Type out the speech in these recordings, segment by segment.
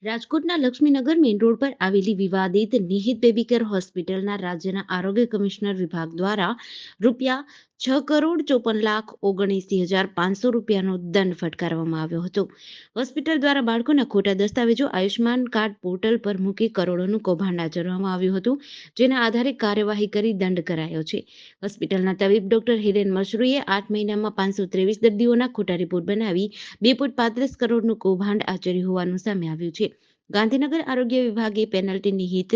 રાજકોટના Laxmi Nagar main road પર આવેલી વિવાદિત નિહિત બેબી કેર હોસ્પિટલના રાજ્યના આરોગ્ય કમિશનર વિભાગ દ્વારા રૂપિયા 6,54,79,500 દંડ ફટકારવામાં આવ્યો હતો. હોસ્પિટલ દ્વારા બાળકોના ખોટા દસ્તાવેજો આયુષ્માન કાર્ડ પોર્ટલ પર મૂકી કરોડોનું કૌભાંડ આચરવામાં આવ્યું હતું, જેના આધારે કાર્યવાહી કરી દંડ કરાયો છે. હોસ્પિટલના તબીબ ડોક્ટર હિરેન મશરૂએ 8 મહિનામાં 523 દર્દીઓના ખોટા રિપોર્ટ બનાવી 2.35 કરોડનું કૌભાંડ આચર્યું હોવાનું સામે આવ્યું છે. ગાંધીનગર આરોગ્ય વિભાગે પેનલ્ટી નિહિત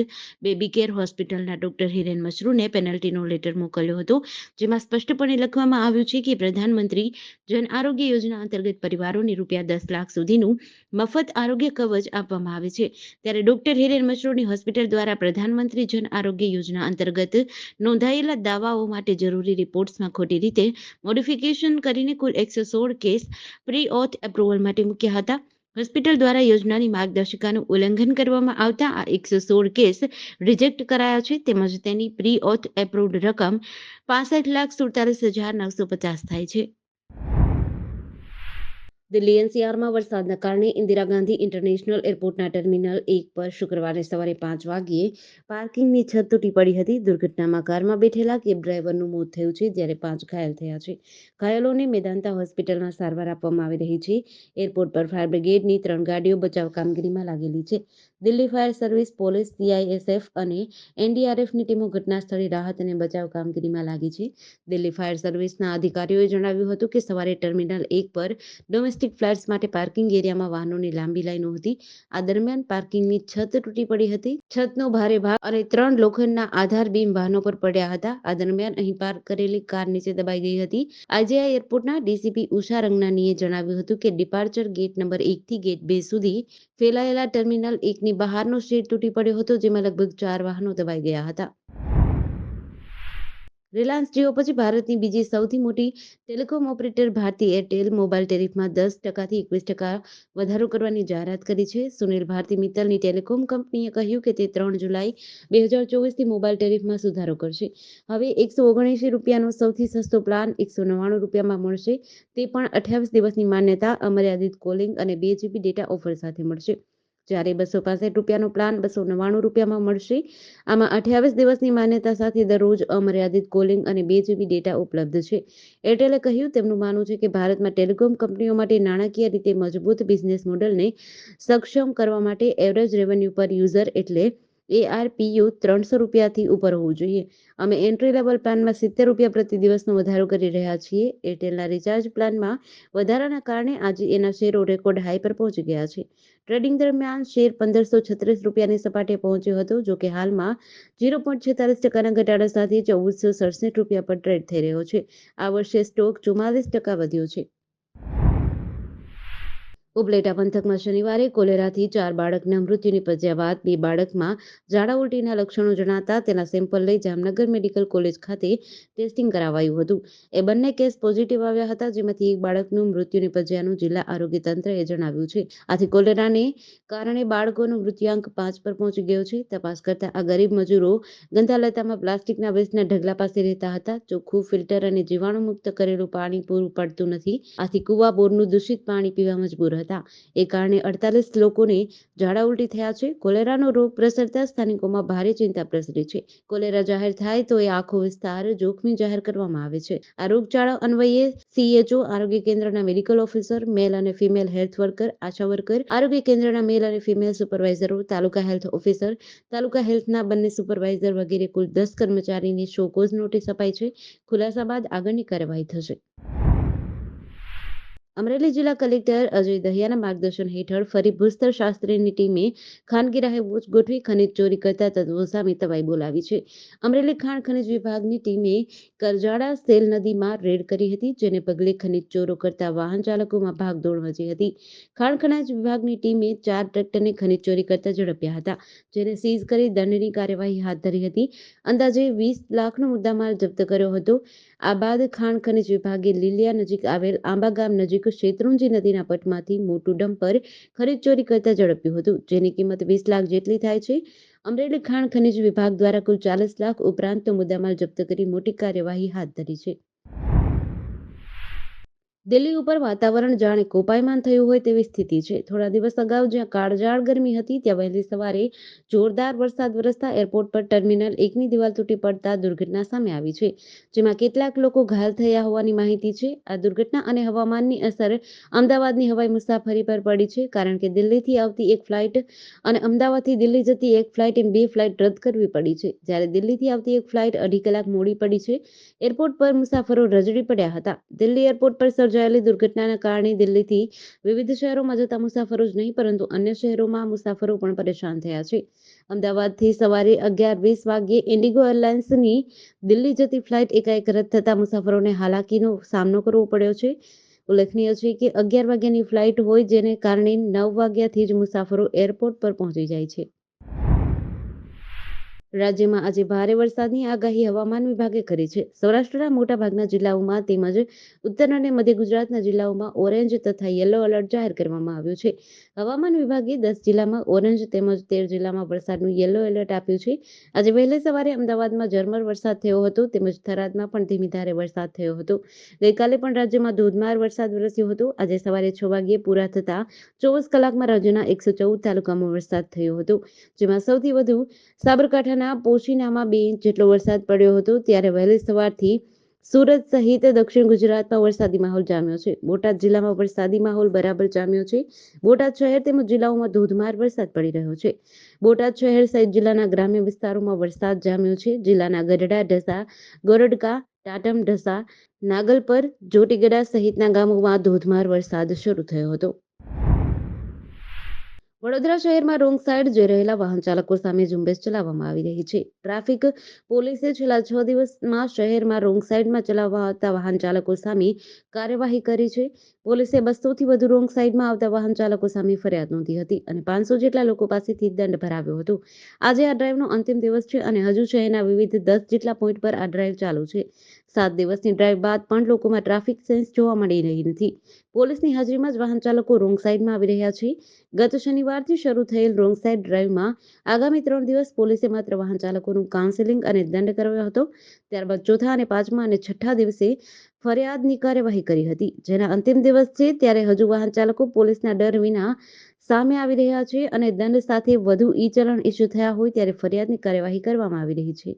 બેબી કેર હોસ્પિટલના ડોક્ટર હિરેન મશરૂને પેનલ્ટીનો લેટર મોકલ્યો હતો, જેમાં સ્પષ્ટપણે લખવામાં આવ્યું છે કે પ્રધાનમંત્રી જન આરોગ્ય યોજના અંતર્ગત પરિવારોને રૂપિયા 10 લાખ સુધીનું મફત આરોગ્ય કવચ આપવામાં આવે છે. ત્યારે ડોક્ટર હિરેન મશરૂની હોસ્પિટલ દ્વારા પ્રધાનમંત્રી જન આરોગ્ય યોજના અંતર્ગત નોંધાયેલા દાવાઓ માટે જરૂરી રિપોર્ટ્સમાં ખોટી રીતે મોડિફિકેશન કરીને કુલ 116 કેસ પ્રી ઓથ એપ્રુવલ માટે મૂક્યા હતા. હોસ્પિટલ દ્વારા યોજનાની માર્ગદર્શિકાનું ઉલ્લંઘન કરવામાં આવતા આ 116 કેસ રિજેક્ટ કરાયા છે, તેમજ તેની પ્રી ઓથ એપ્રુવ્ડ રકમ 65,47,950 થાય છે. દિલ્હી એનસીઆરમાં વરસાદના કારણે ઇન્દિરા ગાંધી ઇન્ટરનેશનલ એરપોર્ટના ટર્મિનલ 1 પર શુક્રવારે સવારે 5 વાગ્યે પાર્કિંગની છત તૂટી પડી હતી. દુર્ઘટનામાં કારમાં બેઠેલા કેબ ડ્રાઈવરનું મોત થયું છે, જ્યારે 5 ઘાયલ થયા છે. ઘાયલોને મેદાંતા હોસ્પિટલમાં સારવાર આપવામાં આવી રહી છે. એરપોર્ટ પર ફાયર બ્રિગેડની 3 ગાડીઓ બચાવ કામગીરીમાં લાગેલી છે. Delhi fire service, police, CISF અને એનડીઆરએફની ટીમો ઘટના સ્થળે રાહત અને બચાવ કામગીરીમાં લાગી છે. દિલ્હી ફાયર સર્વિસના અધિકારીઓએ જણાવ્યું હતું કે સવારે ટર્મિનલ 1 પર ડોમેસ્ટિક ફ્લાઇટ્સ માટે પાર્કિંગ એરિયામાં વાહનોની લાંબી લાઈનો હતી. આ દરમિયાન પાર્કિંગની છત તૂટી પડી હતી. છતનો ભારે ભાગ અને 3 લોખંડના આધાર બીમ વાહનો પર પડ્યા હતા. આ દરમિયાન અહીં પાર્ક કરેલી કાર નીચે દબાઈ ગઈ હતી. આઈજીઆઈ એરપોર્ટના ડીસીપી ઉષા રંગનાનીએ જણાવ્યું હતું કે ડિપાર્ચર ગેટ નંબર 1 થી ગેટ 2 સુધી ફેલાયેલા ટર્મિનલ 1ની બહારનો શેડ તૂટી પડ્યો હતો, જેમાં લગભગ 4 વાહનો દબાઈ ગયા હતા. રિલાયન્સ જીઓ પછી ભારતની બીજી સૌથી મોટી telecom operator Bharti Airtel mobile ટેરિફમાં 10% થી 21% વધારો કરવાની જાહેરાત કરી છે. સુનિલ ભારતી મિત્તલની ટેલિકોમ કંપનીએ કહ્યું કે તે 3 જુલાઈ 2024થી મોબાઈલ ટેરિફમાં સુધારો કરશે. હવે ₹179નો સૌથી સસ્તો પ્લાન ₹199માં મળશે. તે પણ 28 દિવસની માન્યતા, અમર્યાદિત કોલિંગ અને 2 GB ડેટા ઓફર સાથે મળશે. જ્યારે ₹265નો પ્લાન ₹299માં મળશે. આમાં 28 દિવસની માન્યતા સાથે દરરોજ અમર્યાદિત કોલિંગ અને 2 GB ડેટા ઉપલબ્ધ છે. એરટેલે કહ્યું, તેમનું માનવું છે કે ભારતમાં ટેલિકોમ કંપનીઓ માટે નાણાકીય રીતે મજબૂત બિઝનેસ મોડલને સક્ષમ કરવા માટે એવરેજ રેવન્યુ પર યુઝર એટલે એઆરપીયુ ₹300થી ઉપર હોવું જોઈએ. અમે એન્ટ્રી લેવલ પ્લાનમાં ₹70 પ્રતિ દિવસનો વધારો કરી રહ્યા છીએ. એરટેલના રિચાર્જ પ્લાનમાં વધારાના કારણે આજે એના શેરો રેકોર્ડ હાઈ પર પહોંચી ગયા છે. ટ્રેડિંગ દરમિયાન શેર ₹1536ની સપાટીએ પહોંચ્યો હતો. જોકે હાલમાં 0.46%ના ઘટાડા સાથે ₹1467 પર ટ્રેડ થઈ રહ્યો છે. આ વર્ષે સ્ટોક 44% વધ્યો છે. ઉપલેટા પંથકમાં શનિવારે કોલેરાથી 4 બાળકના મૃત્યુ નિપજ્યા બાદ 2 બાળકમાં ઝાડા ઉલટીના લક્ષણો જણાતા તેના સેમ્પલ લઈ જામનગર મેડિકલ કોલેજ ખાતે ટેસ્ટિંગ કરાવાયું હતું. એ બંને કેસ પોઝિટિવ આવ્યા હતા, જેમાંથી એક બાળકનું મૃત્યુ નિપજ્યાનું જિલ્લા આરોગ્ય તંત્રએ જણાવ્યું છે. આથી કોલેરાને કારણે બાળકોનો મૃત્યુઆંક 5 પર પહોંચી ગયો છે. તપાસ કરતા આ ગરીબ મજૂરો ગંધાલતામાં પ્લાસ્ટિકના વેસ્ટના ઢગલા પાસે રહેતા હતા. ચોખ્ખું ફિલ્ટર અને જીવાણુમુક્ત કરેલું પાણી પૂરું પાડતું નથી. આથી કુવા બોરનું દૂષિત પાણી પીવા મજબૂર હતા. એ કારણે 48 લોકોને ઝાડા ઉલટી થયા છે. કોલેરાનો રોગ પ્રસરતા સ્થાનિકોમાં ભારે ચિંતા પ્રસરી છે. કોલેરા જાહેર થાય તો એ આખો વિસ્તાર જોખમી જાહેર કરવામાં આવે છે. આ રોગચાળા અન્વયે સીએચઓ, આરોગ્ય કેન્દ્રના મેડિકલ ઓફિસર, મેલ અને ફિમેલ હેલ્થ વર્કર, આશા વર્કર, આરોગ્ય કેન્દ્રના મેલ અને ફિમેલ સુપરવાઇઝરો, તાલુકા હેલ્થ ઓફિસર, તાલુકા હેલ્થના બંને સુપરવાઇઝર વગેરે કુલ 10 કર્મચારીને શો કોઝ નોટિસ અપાઈ છે. ખુલાસા બાદ આગળની કાર્યવાહી થશે. અમરેલી જિલ્લા કલેક્ટર અજય દહિયાના માર્ગદર્શન હેઠળ ફરી ભૂસ્તર શાસ્ત્રીની ટીમે ખાનગી રાહે વોચ ગોઠવી ખનીજ ચોરી કરતા તત્વો સામે તવાઈ બોલાવી છે. અમરેલી ખાણ ખનીજ વિભાગની ટીમે કરજાડા સેલ નદીમાં રેડ કરી હતી, જેને પગલે ખનીજ ચોરો કરતા વાહન ચાલકોમાં ભાગદોડ મચી હતી. ખાણ ખનીજ વિભાગની ટીમે 4 ટ્રેક્ટરને ખનીજ ચોરી કરતા ઝડપ્યા હતા, જેને સીઝ કરી દંડની કાર્યવાહી હાથ ધરી હતી. અંદાજે 20 લાખનો મુદ્દામાલ જપ્ત કર્યો હતો. આ બાદ ખાણ ખનીજ વિભાગે લીલિયા નજીક આવેલ આંબા ગામ નજીક શેત્રુંજી નદીના પટમાંથી મોટું ડમ્પર ખનીજ ચોરી કરતા ઝડપ્યું હતું, જેની કિંમત 20 લાખ જેટલી થાય છે. અમરેલી ખાણ ખનીજ વિભાગ દ્વારા કુલ 40 લાખ ઉપરાંતનો મુદ્દામાલ જપ્ત કરી મોટી કાર્યવાહી હાથ ધરી છે. દિલ્હી ઉપર વાતાવરણ જાણે કોપાયમાન થયું હોય તેવી સ્થિતિ છે. થોડા દિવસ અગાઉ જ્યાં કાળઝાળ ગરમી હતી, ત્યાં વહેલી સવારે જોરદાર વરસાદ વરસતા એરપોર્ટ પર ટર્મિનલ 1ની દિવાલ તૂટી પડતા દુર્ઘટના સામે આવી છે, જેમાં કેટલાક લોકો ઘાયલ થયા હોવાની માહિતી છે. આ દુર્ઘટના અને હવામાનની અસર અમદાવાદની હવાઈ મુસાફરી પર પડી છે, કારણ કે દિલ્હીથી આવતી એક ફ્લાઇટ અને અમદાવાદથી દિલ્હી જતી એક ફ્લાઇટ એમ બે ફ્લાઇટ રદ કરવી પડી છે. જ્યારે દિલ્હીથી આવતી એક ફ્લાઇટ 2.5 કલાક મોડી પડી છે. એરપોર્ટ પર મુસાફરો રજડી પડ્યા હતા. દિલ્હી એરપોર્ટ પર સર્જાયેલી દુર્ઘટનાના કારણે દિલ્હીથી વિવિધ શહેરોમાં જતા મુસાફરો જ નહીં, પરંતુ અન્ય શહેરોમાં મુસાફરો પણ પરેશાન થયા છે. અમદાવાદથી સવારે 11:20 વાગ્યે ઇન્ડિગો એરલાઇન્સની દિલ્હી જતી ફ્લાઇટ એકાએક રદ થતા મુસાફરોને હાલાકીનો સામનો કરવો પડ્યો છે. ઉલ્લેખનીય છે કે 11 વાગ્યાની ફ્લાઇટ હોય, જેને કારણે 9 વાગ્યાથી જ મુસાફરો એરપોર્ટ પર પહોંચી જાય છે. રાજ્યમાં આજે ભારે વરસાદની આગાહી હવામાન વિભાગે કરી છે. સૌરાષ્ટ્રના મોટાભાગના જિલ્લાઓમાં તેમજ ઉત્તર અને મધ્ય ગુજરાતના જિલ્લાઓમાં ઓરેન્જ તથા યલો એલર્ટ જાહેર કરવામાં આવ્યું છે. હવામાન વિભાગે 10 જિલ્લામાં ઓરેન્જ તેમજ 13 જિલ્લામાં વરસાદનું યલો એલર્ટ આપ્યું છે. આજે વહેલી સવારે અમદાવાદમાં ઝરમર વરસાદ થયો હતો, તેમજ થરાદમાં પણ ધીમી ધારે વરસાદ થયો હતો. ગઈકાલે પણ રાજ્યમાં ધોધમાર વરસાદ વરસ્યો હતો. આજે સવારે 6 વાગ્યે પૂરા થતા 24 કલાકમાં રાજ્યના 114 તાલુકામાં વરસાદ થયો હતો, જેમાં સૌથી વધુ સાબરકાંઠાના પોશીનામાં 2 ઇંચ જેટલો વરસાદ પડ્યો હતો. ત્યારે વહેલી સવારથી સુરત સહિત દક્ષિણ ગુજરાતમાં વરસાદી માહોલ જામ્યો છે. બોટાદ જિલ્લામાં વરસાદી માહોલ બરાબર જામ્યો છે. બોટાદ શહેર તેમજ જિલ્લાઓમાં ધોધમાર વરસાદ પડી રહ્યો છે. બોટાદ શહેર સહિત જિલ્લાના ગ્રામ્ય વિસ્તારોમાં વરસાદ જામ્યો છે. જિલ્લાના ગઢડા, ઢસા, ગોરડકા, ટાટમ, ઢસા, નાગલપર, જોટીગડા સહિતના ગામોમાં ધોધમાર વરસાદ શરૂ થયો હતો. વડોદરા શહેરમાં રોંગ સાઈડ જઈ રહેલા વાહન ચાલકો સામે ઝુંબેશ ચલાવવામાં આવી રહી છે. ટ્રાફિક પોલીસે છેલ્લા 6 દિવસમાં શહેરમાં રોંગ સાઈડમાં ચલાવવા આવતા વાહન ચાલકો સામે કાર્યવાહી કરી છે. પોલીસે 200થી વધુ રોંગ સાઈડમાં આવતા વાહન ચાલકો સામે ફરિયાદ નોંધી હતી અને 500 જેટલા લોકો પાસેથી દંડ ભરાવ્યો હતો. આજે આ ડ્રાઈવનો અંતિમ દિવસ છે અને હજુ શહેરના વિવિધ 10 જેટલા પોઈન્ટ પર આ ડ્રાઈવ ચાલુ છે. 7 દિવસની ડ્રાઈવ બાદ પણ લોકોમાં ટ્રાફિક સેન્સ જોવા મળી રહી નથી. પોલીસની હાજરીમાં જ વાહન ચાલકો રોંગ સાઈડમાં આવી રહ્યા છે. ગત શનિવારથી શરૂ થયેલ રોંગ સાઈડ ડ્રાઈવમાં આગામી 3 દિવસ પોલીસે માત્ર વાહન ચાલકોનું કાઉન્સેલિંગ અને દંડ કરાવ્યો હતો. ત્યારબાદ ચોથા અને પાંચમા અને છઠ્ઠા દિવસે ફરિયાદની કાર્યવાહી કરી હતી, જેના અંતિમ દિવસ છે. ત્યારે હજુ વાહન ચાલકો પોલીસના ડર વિના સામે આવી રહ્યા છે અને દંડ સાથે વધુ ઈ-ચલણ ઇસ્યુ થયા હોય ત્યારે ફરિયાદની કાર્યવાહી કરવામાં આવી રહી છે.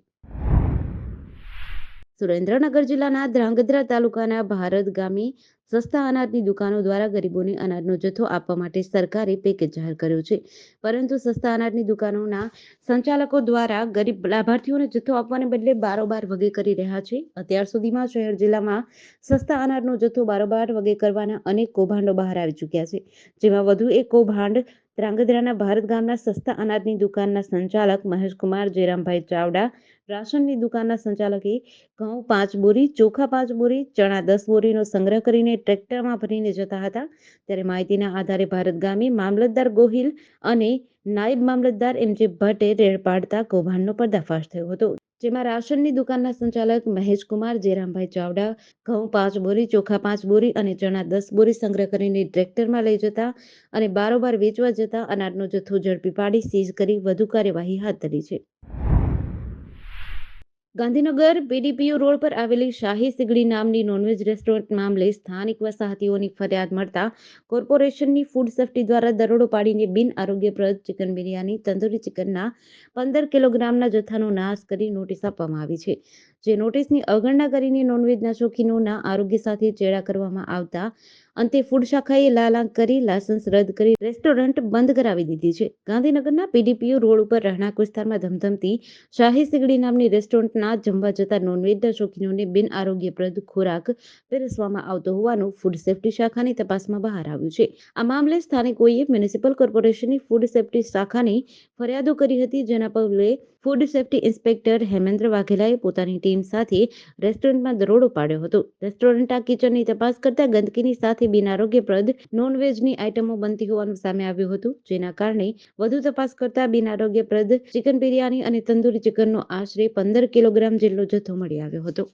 સુરેન્દ્રનગર જિલ્લાના ધ્રાંગધ્રા તાલુકાના ભારત ગામે સસ્તા અનાજની દુકાનો દ્વારા ગરીબોને અનાજનો જથ્થો આપવા માટે સરકારે પેકેજ જાહેર કર્યું છે, પરંતુ સસ્તા અનાજની દુકાનોના સંચાલકો દ્વારા ગરીબ લાભાર્થીઓને જથ્થો આપવાને બદલે બારોબાર વગે કરી રહ્યા છે. અત્યાર સુધીમાં શહેર જિલ્લામાં સસ્તા અનાજનો જથ્થો બારોબાર વગે કરવાના અનેક કૌભાંડો બહાર આવી ચૂક્યા છે, જેમાં વધુ એક કૌભાંડ ધ્રાંગધ્રાના ભારત ગામના સસ્તા અનાજની દુકાનના સંચાલક મહેશકુમાર જેરામભાઈ ચાવડા, રાશનની દુકાનના સંચાલકે ઘઉં 5 બોરી, ચોખા 5 બોરી, ચણા 10 બોરીનો સંગ્રહ કરીને ટ્રેક્ટરમાં ભરીને જતા હતા. ત્યારે માહિતીના આધારે ભારત ગામે મામલતદાર ગોહિલ અને નાયબ મામલતદાર એમ.જે. ભટ્ટે રેડ પાડતા કૌભાંડનો પર્દાફાશ થયો હતો, જેમાં રાશનની દુકાનના સંચાલક મહેશકુમાર જેરામભાઈ ચાવડા ઘઉં 5 બોરી, ચોખા 5 બોરી અને ચણા 10 બોરી સંગ્રહ કરીને ટ્રેક્ટરમાં લઈ જતા અને બારોબાર વેચવા જતા અનાજનો જથ્થો ઝડપી પાડી સીઝ કરી વધુ કાર્યવાહી હાથ ધરી છે. ગાંધીનગર પીડીપીયુ રોડ પર આવેલી શાહી સિગડી નામની નોનવેજ રેસ્ટોરન્ટ મામલે સ્થાનિક વસાહતીઓની ફરિયાદ મળતા કોર્પોરેશનની ફૂડ સેફ્ટી દ્વારા દરોડો પાડીને બિન આરોગ્યપ્રદ ચિકન બિરયાની, તંદૂરી ચિકનના 15 કિલોગ્રામના જથ્થાનો નાશ કરી નોટિસ આપવામાં આવી છે. જે નોટિસની અવગણના કરીને નોનવેજના શોખીનોના આરોગ્ય સાથે ચેડા કરવામાં આવતા અંતે ફૂડ શાખાએ લાલાંક કરી લાયસન્સ રદ કરી રેસ્ટોરન્ટ બંધ કરાવી દીધી છે. ગાંધીનગરના પીડીપીયુ રોડ ઉપર રહેણાંક વિસ્તારમાં ધમધમતી શાહી સિગડી નામની રેસ્ટોરન્ટના જમવા જતા નોનવેજના શોખીનોને બિન આરોગ્યપ્રદ ખોરાક પીરસવામાં આવતો હોવાનું ફૂડ સેફ્ટી શાખાની તપાસમાં બહાર આવ્યું છે. આ મામલે સ્થાનિકોએ મ્યુનિસિપલ કોર્પોરેશનની ફૂડ સેફ્ટી શાખાને ફરિયાદો કરી હતી, જેના પગલે ફૂડ સેફ્ટી ઇન્સ્પેક્ટર હેમેન્દ્ર વાઘેલાએ પોતાની ટીમ સાથે રેસ્ટોરન્ટમાં દરોડો પાડ્યો હતો. રેસ્ટોરન્ટના કિચનની તપાસ કરતા ગંદકીની સાથે બિન આરોગ્યપ્રદ નોનવેજની આઇટમો બનતી હોવાનું સામે આવ્યું હતું, જેના કારણે વધુ તપાસ કરતા બિન આરોગ્યપ્રદ ચિકન બિરયાની અને તંદૂરી ચિકનનો આશરે 15 કિલોગ્રામ જેટલો જથ્થો મળી આવ્યો હતો.